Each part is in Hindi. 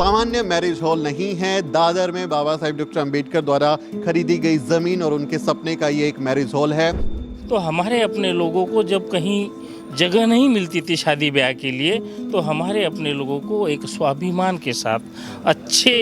सामान्य मैरिज हॉल नहीं है। दादर में बाबा साहेब डॉक्टर अंबेडकर द्वारा खरीदी गई जमीन और उनके सपने का ये एक मैरिज हॉल है। तो हमारे अपने लोगों को जब कहीं जगह नहीं मिलती थी शादी ब्याह के लिए, तो हमारे अपने लोगों को एक स्वाभिमान के साथ अच्छे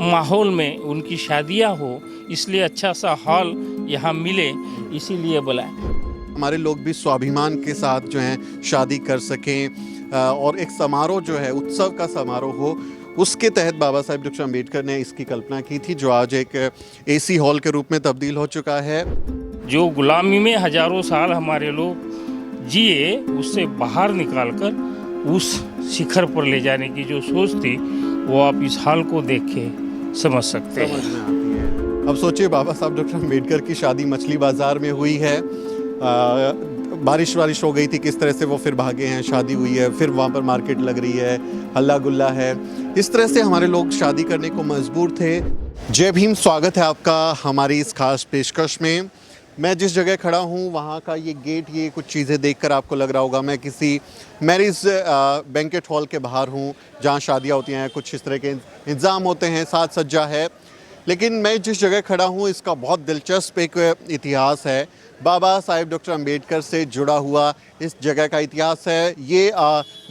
माहौल में उनकी शादियां हो, इसलिए अच्छा सा हॉल यहाँ मिले, इसीलिए बुलाया। हमारे लोग भी स्वाभिमान के साथ जो है शादी कर सकें और एक समारोह जो है उत्सव का समारोह हो, उसके तहत बाबा साहेब डॉक्टर अंबेडकर ने इसकी कल्पना की थी, जो आज एक एसी हॉल के रूप में तब्दील हो चुका है। जो गुलामी में हजारों साल हमारे लोग जिए, उससे बाहर निकालकर उस शिखर पर ले जाने की जो सोच थी, वो आप इस हाल को देख के समझ सकते हैं। समझ में आती है। अब सोचिए, बाबा साहब डॉक्टर अंबेडकर की शादी मछली बाजार में हुई है। बारिश हो गई थी, किस तरह से वो फिर भागे हैं, शादी हुई है, फिर वहाँ पर मार्केट लग रही है, हल्ला गुल्ला है। इस तरह से हमारे लोग शादी करने को मजबूर थे। जय भीम, स्वागत है आपका हमारी इस खास पेशकश में। मैं जिस जगह खड़ा हूँ वहाँ का ये गेट, ये कुछ चीज़ें देखकर आपको लग रहा होगा मैं किसी मैरिज बैंकेट हॉल के बाहर हूँ, जहाँ शादियाँ होती हैं, कुछ इस तरह के इंतज़ाम होते हैं, साज सज्जा है। लेकिन मैं जिस जगह खड़ा हूँ इसका बहुत दिलचस्प एक इतिहास है। बाबा साहेब डॉक्टर अंबेडकर से जुड़ा हुआ इस जगह का इतिहास है। ये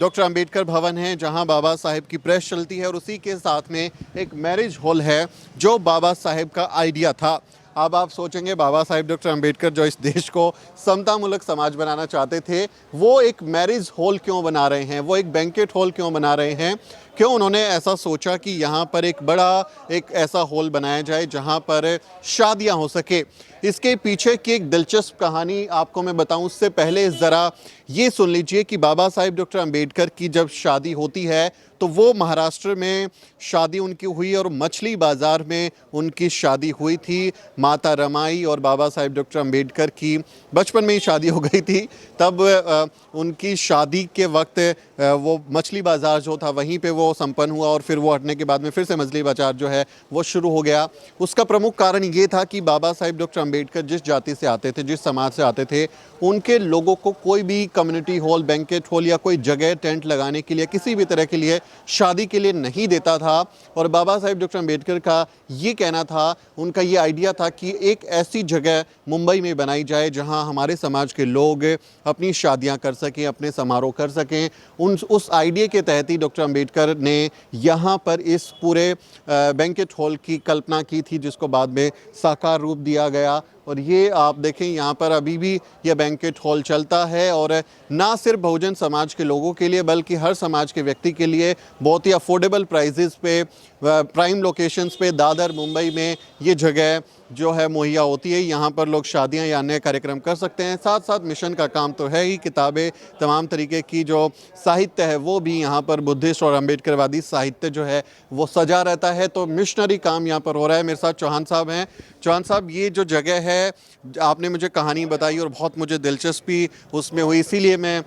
डॉक्टर अंबेडकर भवन है, जहाँ बाबा साहेब की प्रेस चलती है, और उसी के साथ में एक मैरिज हॉल है जो बाबा साहेब का आइडिया था। अब आप सोचेंगे, बाबा साहेब डॉक्टर अंबेडकर जो इस देश को समतामूलक समाज बनाना चाहते थे, वो एक मैरिज हॉल क्यों बना रहे हैं, वो एक बैंकेट हॉल क्यों बना रहे हैं? क्यों उन्होंने ऐसा सोचा कि यहाँ पर एक बड़ा एक ऐसा हॉल बनाया जाए जहाँ पर शादियाँ हो सके? इसके पीछे की एक दिलचस्प कहानी आपको मैं बताऊं, उससे पहले ज़रा ये सुन लीजिए कि बाबा साहेब डॉक्टर अंबेडकर की जब शादी होती है तो वो महाराष्ट्र में शादी उनकी हुई, और मछली बाज़ार में उनकी शादी हुई थी। माता रमाई और बाबा साहेब डॉक्टर अंबेडकर की बचपन में ही शादी हो गई थी। तब उनकी शादी के वक्त वो मछली बाज़ार जो था वहीं पे वो संपन्न हुआ, और फिर वो हटने के बाद में फिर से मछली बाज़ार जो है वो शुरू हो गया। उसका प्रमुख कारण ये था कि बाबा साहेब डॉक्टर अंबेडकर जिस जाति से आते थे, जिस समाज से आते थे, उनके लोगों को कोई भी कम्युनिटी हॉल, बैंकेट हॉल या कोई जगह टेंट लगाने के लिए, किसी भी तरह के लिए, शादी के लिए नहीं देता था। और बाबा साहेब डॉक्टर अंबेडकर का ये कहना था, उनका ये आइडिया था कि एक ऐसी जगह मुंबई में बनाई जाए जहां हमारे समाज के लोग अपनी शादियां कर सकें, अपने समारोह कर सकें। उस आइडिया के तहत ही डॉक्टर अंबेडकर ने यहाँ पर इस पूरे बैंकेट हॉल की कल्पना की थी, जिसको बाद में साकार रूप दिया गया। और ये आप देखें, यहाँ पर अभी भी यह बैंकेट हॉल चलता है, और ना सिर्फ बहुजन समाज के लोगों के लिए बल्कि हर समाज के व्यक्ति के लिए बहुत ही अफोर्डेबल प्राइजेस पे, प्राइम लोकेशंस पे दादर मुंबई में ये जगह जो है मुहैया होती है। यहाँ पर लोग शादियाँ या अन्य कार्यक्रम कर सकते हैं। साथ साथ मिशन का काम तो है ही, किताबें, तमाम तरीके की जो साहित्य है वो भी यहाँ पर बुद्धिस्ट और अम्बेडकरवादी साहित्य जो है वो सजा रहता है। तो मिशनरी काम यहाँ पर हो रहा है। मेरे साथ चौहान साहब हैं। चौहान साहब, ये जो जगह है, आपने मुझे कहानी बताई और बहुत मुझे दिलचस्पी उसमें हुई, इसीलिए मैं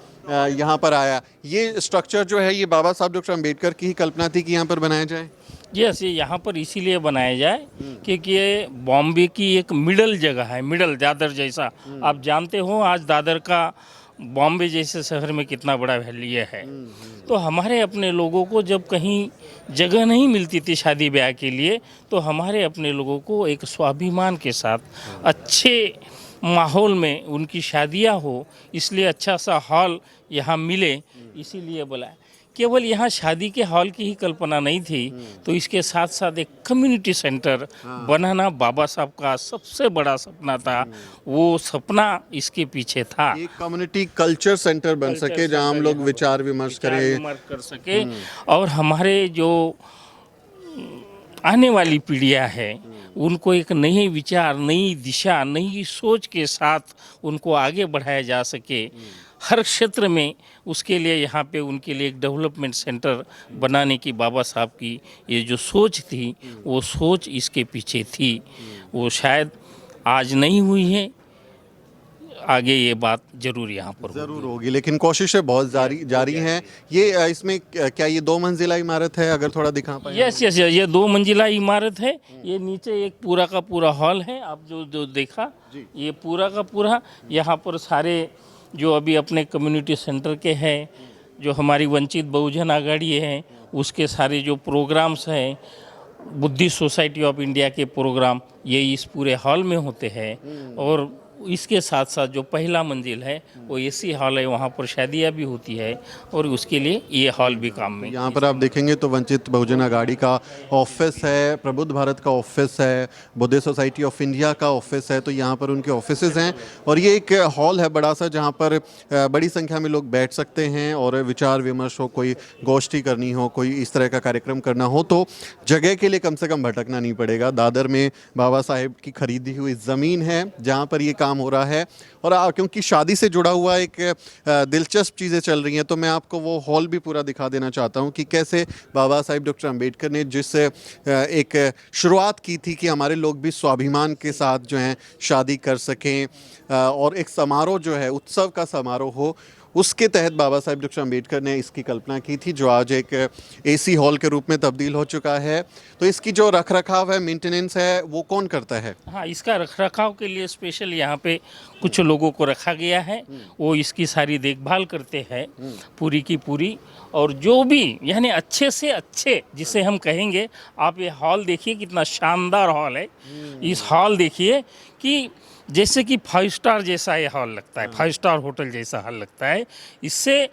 यहाँ पर आया। ये स्ट्रक्चर जो है, ये बाबा साहब डॉक्टर अंबेडकर की ही कल्पना थी कि यहाँ पर बनाया जाए? यस, ये यहाँ पर इसीलिए बनाया जाए क्योंकि ये बॉम्बे की एक मिडल जगह है, मिडल दादर जैसा। आप जानते हो आज दादर का बॉम्बे जैसे शहर में कितना बड़ा वैल्यू है। तो हमारे अपने लोगों को जब कहीं जगह नहीं मिलती थी शादी ब्याह के लिए, तो हमारे अपने लोगों को एक स्वाभिमान के साथ अच्छे माहौल में उनकी शादियां हो, इसलिए अच्छा सा हॉल यहाँ मिले, इसीलिए बुलाया। केवल यहाँ शादी के हॉल की ही कल्पना नहीं थी, तो इसके साथ साथ एक कम्युनिटी सेंटर बनाना बाबा साहब का सबसे बड़ा सपना था। वो सपना इसके पीछे था, एक कम्युनिटी कल्चर सेंटर बन सके जहां हम लोग विचार विमर्श करें, कर सके, और हमारे जो आने वाली पीढ़ियां है उनको एक नए विचार, नई दिशा, नई सोच के साथ उनको आगे बढ़ाया जा सके हर क्षेत्र में। उसके लिए यहाँ पे उनके लिए एक डेवलपमेंट सेंटर बनाने की बाबा साहब की ये जो सोच थी, वो सोच इसके पीछे थी। वो शायद आज नहीं हुई है, आगे ये बात जरूर यहाँ पर जरूर होगी, लेकिन कोशिशें बहुत जारी हैं। ये इसमें क्या ये 2 मंजिला इमारत है? अगर थोड़ा दिखा पाए। यस, ये 2 मंजिला इमारत है। ये नीचे एक पूरा का पूरा हॉल है, आप जो देखा, ये पूरा का पूरा। यहाँ पर सारे जो अभी अपने कम्युनिटी सेंटर के हैं, जो हमारी वंचित बहुजन आघाड़ी है, उसके सारे जो प्रोग्राम्स हैं, बुद्धिस्ट सोसाइटी ऑफ इंडिया के प्रोग्राम ये इस पूरे हॉल में होते हैं। और इसके साथ साथ जो पहला मंजिल है वो एसी हॉल है, वहाँ पर शादियाँ भी होती है और उसके लिए ये हॉल भी काम में। यहाँ पर आप देखेंगे तो वंचित बहुजन अघाड़ी का ऑफिस है, प्रबुद्ध भारत का ऑफिस है, बुद्धिस्ट सोसाइटी ऑफ इंडिया का ऑफिस है, तो यहाँ पर उनके ऑफिसेज हैं। और ये एक हॉल है बड़ा सा, जहाँ पर बड़ी संख्या में लोग बैठ सकते हैं और विचार विमर्श हो, कोई गोष्ठी करनी हो, कोई इस तरह का कार्यक्रम करना हो तो जगह के लिए कम से कम भटकना नहीं पड़ेगा। दादर में बाबा साहेब की खरीदी हुई ज़मीन है जहाँ पर ये काम हो रहा है। और क्योंकि शादी से जुड़ा हुआ एक दिलचस्प चीज़ें चल रही हैं, तो मैं आपको वो हॉल भी पूरा दिखा देना चाहता हूँ कि कैसे बाबा साहेब डॉक्टर अंबेडकर ने जिस एक शुरुआत की थी कि हमारे लोग भी स्वाभिमान के साथ जो हैं शादी कर सकें और एक समारोह जो है उत्सव का समारोह हो, उसके तहत बाबा साहेब डॉक्टर अंबेडकर ने इसकी कल्पना की थी, जो आज एक एसी हॉल के रूप में तब्दील हो चुका है। तो इसकी जो रख रखाव है, मेंटेनेंस है, वो कौन करता है? हाँ, इसका रखरखाव के लिए स्पेशल यहाँ पे कुछ लोगों को रखा गया है, वो इसकी सारी देखभाल करते हैं पूरी की पूरी। और जो भी यानी अच्छे से अच्छे जिसे हम कहेंगे, आप ये हॉल देखिए कितना शानदार हॉल है। इस हॉल देखिए कि जैसे कि 5 स्टार जैसा ये हॉल लगता है, 5 स्टार होटल जैसा हॉल लगता है। इससे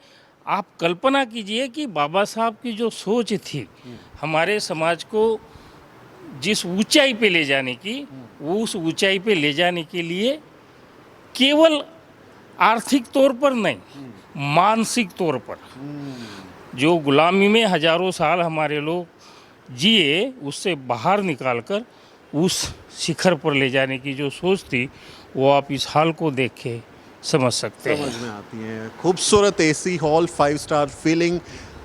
आप कल्पना कीजिए कि बाबा साहब की जो सोच थी हमारे समाज को जिस ऊंचाई पे ले जाने की, वो उस ऊंचाई पे ले जाने के लिए केवल आर्थिक तौर पर नहीं, मानसिक तौर पर जो गुलामी में हजारों साल हमारे लोग जिए, उससे बाहर निकालकर उस शिखर पर ले जाने की जो सोच थी, वो आप इस हाल को देख के समझ सकते हैं। समझ में आती है। खूबसूरत एसी हॉल, 5 स्टार फीलिंग,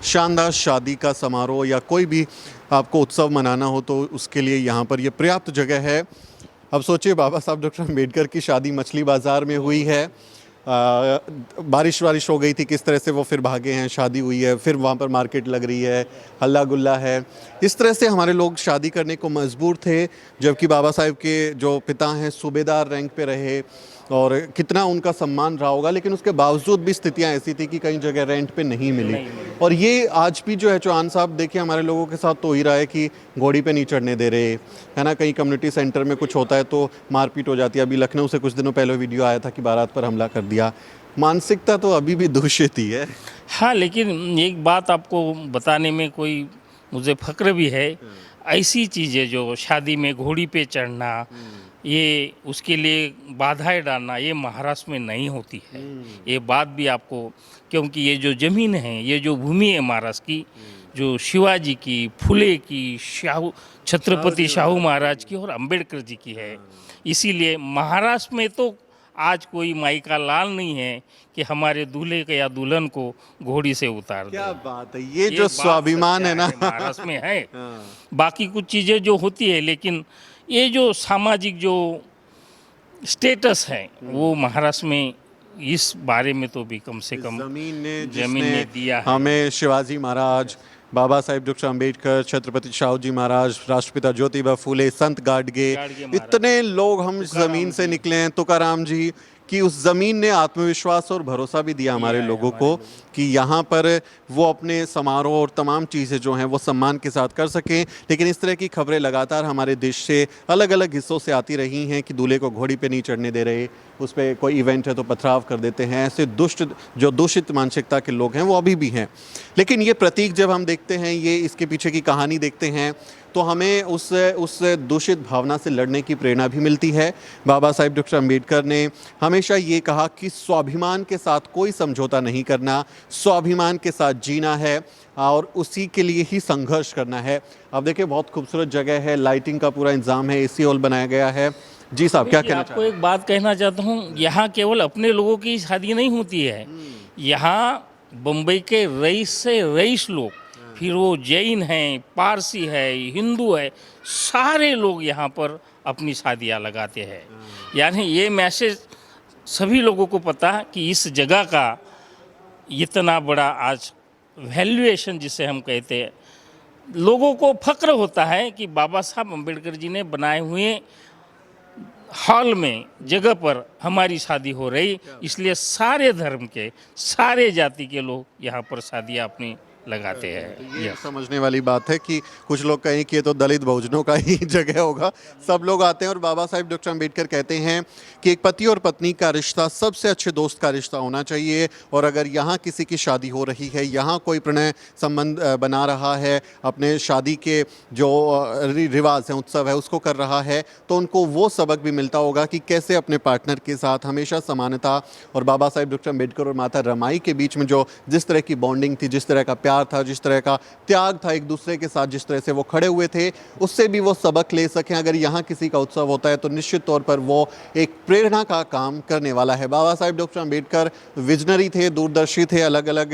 शानदार शादी का समारोह या कोई भी आपको उत्सव मनाना हो तो उसके लिए यहाँ पर ये पर्याप्त जगह है। अब सोचिए बाबा साहब डॉक्टर अंबेडकर की शादी मछली बाज़ार में हुई है। बारिश हो गई थी, किस तरह से वो फिर भागे हैं, शादी हुई है, फिर वहाँ पर मार्केट लग रही है, हल्ला गुल्ला है। इस तरह से हमारे लोग शादी करने को मजबूर थे, जबकि बाबा साहेब के जो पिता हैं सूबेदार रैंक पे रहे और कितना उनका सम्मान रहा होगा, लेकिन उसके बावजूद भी स्थितियाँ ऐसी थी कि कई जगह रेंट पे नहीं मिली। और ये आज भी जो है चौहान साहब देखिए हमारे लोगों के साथ तो हो ही रहा है कि घोड़ी पे नहीं चढ़ने दे रहे, है ना। कहीं कम्युनिटी सेंटर में कुछ होता है तो मारपीट हो जाती है। अभी लखनऊ से कुछ दिनों पहले वीडियो आया था कि बारात पर हमला कर दिया। मानसिकता तो अभी भी दूषित ही है। हाँ, लेकिन एक बात आपको बताने में कोई मुझे फ़क्र भी है, ऐसी चीज़ें जो शादी में घोड़ी पे चढ़ना, ये उसके लिए बाधाएं डालना, ये महाराष्ट्र में नहीं होती है। ये बात भी आपको, क्योंकि ये जो ज़मीन है, ये जो भूमि है महाराष्ट्र की, जो शिवाजी की, फुले की, छत्रपति शाहू महाराज की और अंबेडकर जी की है। इसीलिए महाराष्ट्र में तो आज कोई माई का लाल नहीं है कि हमारे दूल्हे के या दुल्हन को घोड़ी से उतार दे। क्या बात है, ये जो स्वाभिमान है ना महाराष्ट्र में है। बाकी कुछ चीज़ें जो होती है, लेकिन ये जो सामाजिक जो स्टेटस है वो महाराष्ट्र में इस बारे में तो भी कम से कम जमीन ने दिया है। हमें शिवाजी महाराज, बाबा साहेब डॉक्टर अंबेडकर, छत्रपति शाहू जी महाराज, राष्ट्रपिता ज्योतिबा फूले, संत गाडगे, इतने लोग हम इस जमीन से निकले हैं, तुकाराम जी, कि उस ज़मीन ने आत्मविश्वास और भरोसा भी दिया हमारे लोगों को कि यहाँ पर वो अपने समारोह और तमाम चीज़ें जो हैं वो सम्मान के साथ कर सकें। लेकिन इस तरह की खबरें लगातार हमारे देश से अलग अलग हिस्सों से आती रही हैं कि दूल्हे को घोड़ी पे नहीं चढ़ने दे रहे, उस पर कोई इवेंट है तो पथराव कर देते हैं। ऐसे दूषित मानसिकता के लोग हैं वो अभी भी हैं। लेकिन ये प्रतीक जब हम देखते हैं, ये इसके पीछे की कहानी देखते हैं, तो हमें उस दूषित भावना से लड़ने की प्रेरणा भी मिलती है। बाबा साहेब डॉक्टर अंबेडकर ने हमेशा ये कहा कि स्वाभिमान के साथ कोई समझौता नहीं करना, स्वाभिमान के साथ जीना है और उसी के लिए ही संघर्ष करना है। अब देखिए बहुत खूबसूरत जगह है, लाइटिंग का पूरा इंतजाम है, एसी हॉल बनाया गया है। जी साहब, क्या कहना आपको एक बात कहना चाहता हूँ, यहाँ केवल अपने लोगों की शादी नहीं होती है, यहाँ बम्बई के रईस से रईस लोग, फिर वो जैन हैं, पारसी है, हिंदू है, सारे लोग यहाँ पर अपनी शादियाँ लगाते हैं। यानी ये मैसेज सभी लोगों को पता है कि इस जगह का इतना बड़ा आज वैल्यूएशन जिसे हम कहते हैं, लोगों को फक्र होता है कि बाबा साहब अम्बेडकर जी ने बनाए हुए हॉल में जगह पर हमारी शादी हो रही, इसलिए सारे धर्म के, सारे जाति के लोग यहाँ पर शादियाँ अपनी लगाते हैं। ये यस। समझने वाली बात है कि कुछ लोग कहें कि ये तो दलित बहुजनों का ही जगह होगा, सब लोग आते हैं। और बाबा साहेब डॉक्टर अम्बेडकर कहते हैं कि एक पति और पत्नी का रिश्ता सबसे अच्छे दोस्त का रिश्ता होना चाहिए, और अगर यहाँ किसी की शादी हो रही है, यहाँ कोई प्रणय संबंध बना रहा है, अपने शादी के जो रिवाज हैं, उत्सव है, उसको कर रहा है, तो उनको वो सबक भी मिलता होगा कि कैसे अपने पार्टनर के साथ हमेशा समानता, और बाबा साहेब डॉक्टर अम्बेडकर और माता रमाई के बीच में जो जिस तरह की बॉन्डिंग थी, जिस तरह का प्यार था, जिस तरह का त्याग था एक दूसरे के साथ, जिस तरह से वो खड़े हुए थे, उससे भी वो सबक ले सकें। अगर यहाँ किसी का उत्सव होता है तो निश्चित तौर पर वो एक प्रेरणा का काम करने वाला है। बाबा साहेब डॉक्टर अम्बेडकर विजनरी थे, दूरदर्शी थे, अलग अलग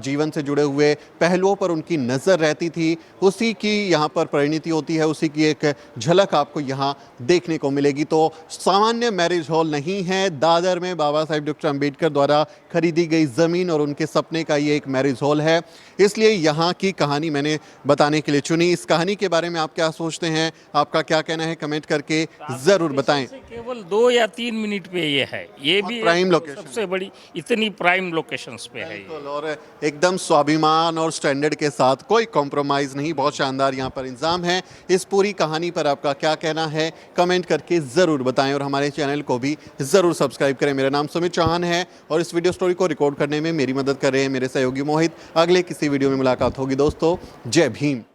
जीवन से जुड़े हुए पहलुओं पर उनकी नज़र रहती थी। उसी की यहाँ पर परिणति होती है, उसी की एक झलक आपको यहाँ देखने को मिलेगी। तो सामान्य मैरिज हॉल नहीं है, दादर में बाबा साहेब डॉक्टर अम्बेडकर द्वारा खरीदी गई ज़मीन और उनके सपने का ये एक मैरिज हॉल है। इसलिए यहाँ की कहानी मैंने बताने के लिए चुनी। इस कहानी के बारे में आप क्या सोचते हैं, आपका क्या कहना है, कमेंट करके ज़रूर बताएं। से केवल 2 या 3 मिनट पे ये है, ये भी प्राइम एक लोकेशन सबसे बड़ी, इतनी प्राइम लोकेशंस पे है ये। बिल्कुल, और एकदम स्वाभिमान और स्टैंडर्ड के साथ, कोई कॉम्प्रोमाइज़ नहीं, बहुत शानदार यहाँ पर इंतजाम है। इस पूरी कहानी पर आपका क्या कहना है, कमेंट करके ज़रूर बताएं, और हमारे चैनल को भी ज़रूर सब्सक्राइब करें। मेरा नाम सुमित चौहान है और इस वीडियो स्टोरी को रिकॉर्ड करने में मेरी मदद कर रहे हैं मेरे सहयोगी मोहित। अगले किसी वीडियो में मुलाकात होगी दोस्तों। जय भीम।